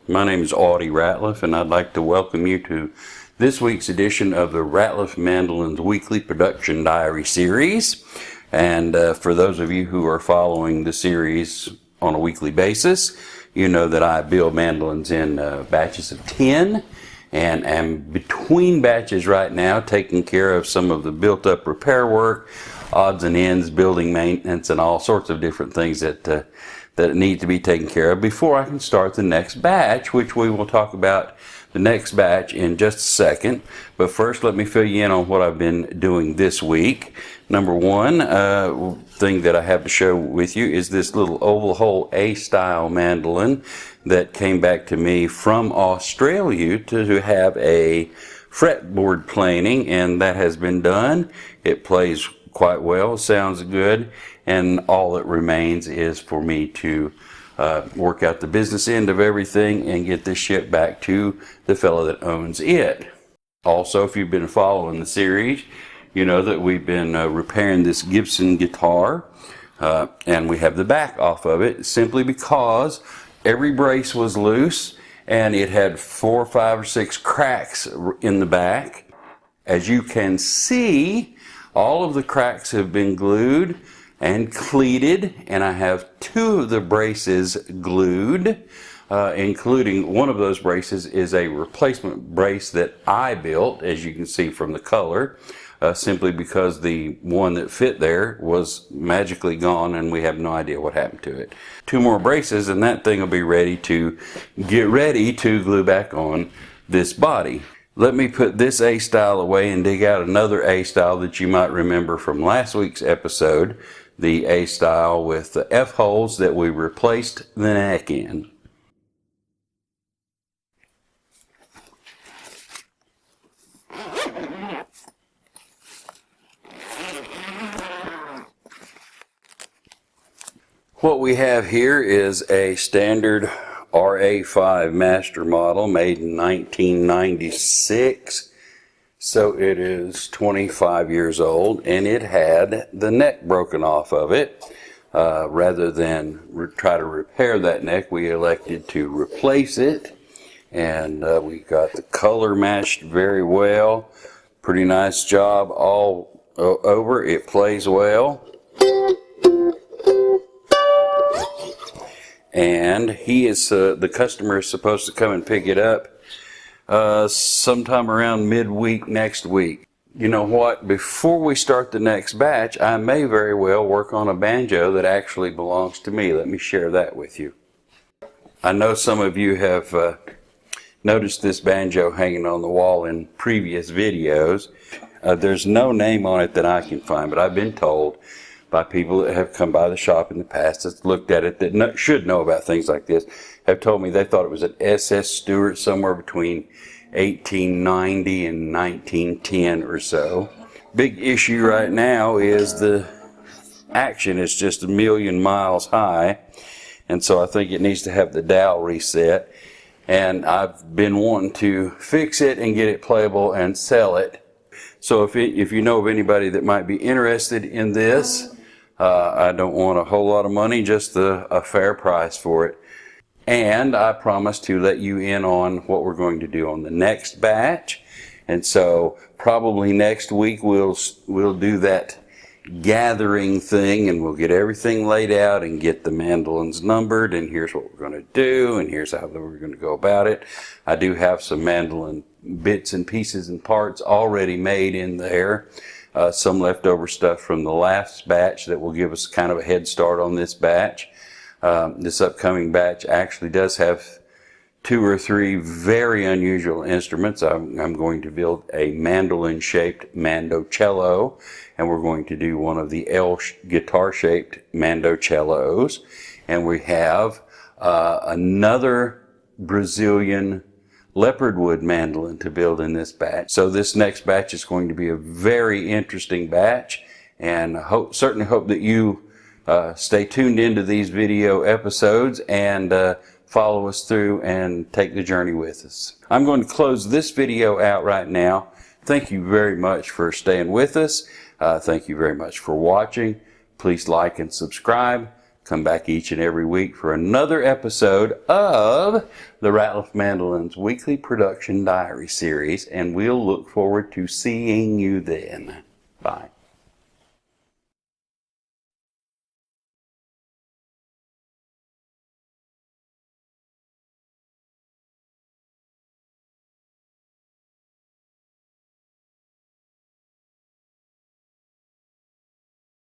My name is Audie Ratliff, and I'd like to welcome you to this week's edition of the Ratliff Mandolins Weekly Production Diary Series. And for those of you who are following the series on a weekly basis, you know that I build mandolins in batches of 10, and am between batches right now taking care of some of the built-up repair work, odds and ends, building maintenance, and all sorts of different things that need to be taken care of before I can start the next batch, which we will talk about the next batch in just a second. But first, let me fill you in on what I've been doing this week. Number one thing that I have to share with you is this little oval hole A-style mandolin that came back to me from Australia to have a fretboard planing, and that has been done. It plays quite well, sounds good, and all that remains is for me to work out the business end of everything and get this ship back to the fellow that owns it. Also, if you've been following the series, you know that we've been repairing this Gibson guitar, and we have the back off of it simply because every brace was loose and it had 4, 5, or 6 cracks in the back. As you can see, all of the cracks have been glued and cleated, and I have 2 of the braces glued, including one of those braces is a replacement brace that I built, as you can see from the color, simply because the one that fit there was magically gone and we have no idea what happened to it. 2 more braces and that thing will be ready to glue back on this body. Let me put this A-style away and dig out another A-style that you might remember from last week's episode, the A-style with the F-holes that we replaced the neck in. What we have here is a standard RA5 master model made in 1996, so it is 25 years old, and it had the neck broken off of it. Rather than try to repair that neck, we elected to replace it, and we got the color matched very well. Pretty nice job all over. It plays well. And the customer is supposed to come and pick it up sometime around midweek next week. You know what? Before we start the next batch, I may very well work on a banjo that actually belongs to me. Let me share that with you. I know some of you have noticed this banjo hanging on the wall in previous videos. There's no name on it that I can find, but I've been told by people that have come by the shop in the past, that's looked at it, that should know about things like this, have told me they thought it was an SS Stewart somewhere between 1890 and 1910 or so. Big issue right now is the action is just a million miles high, and so I think it needs to have the dial reset, and I've been wanting to fix it and get it playable and sell it. So if you know of anybody that might be interested in this, I don't want a whole lot of money, just a fair price for it. And I promise to let you in on what we're going to do on the next batch. And so probably next week we'll do that gathering thing, and we'll get everything laid out and get the mandolins numbered, and here's what we're going to do, and here's how we're going to go about it. I do have some mandolin bits and pieces and parts already made in there. Some leftover stuff from the last batch that will give us kind of a head start on this batch. This upcoming batch actually does have 2 or 3 very unusual instruments. I'm going to build a mandolin-shaped mandocello, and we're going to do one of the L guitar-shaped mandocellos. And we have another Brazilian leopardwood mandolin to build in this batch. So this next batch is going to be a very interesting batch, and certainly hope that you stay tuned into these video episodes and follow us through and take the journey with us. I'm going to close this video out right now. Thank you very much for staying with us. Thank you very much for watching. Please like and subscribe. Come back each and every week for another episode of the Ratliff Mandolins Weekly Production Diary Series, and we'll look forward to seeing you then.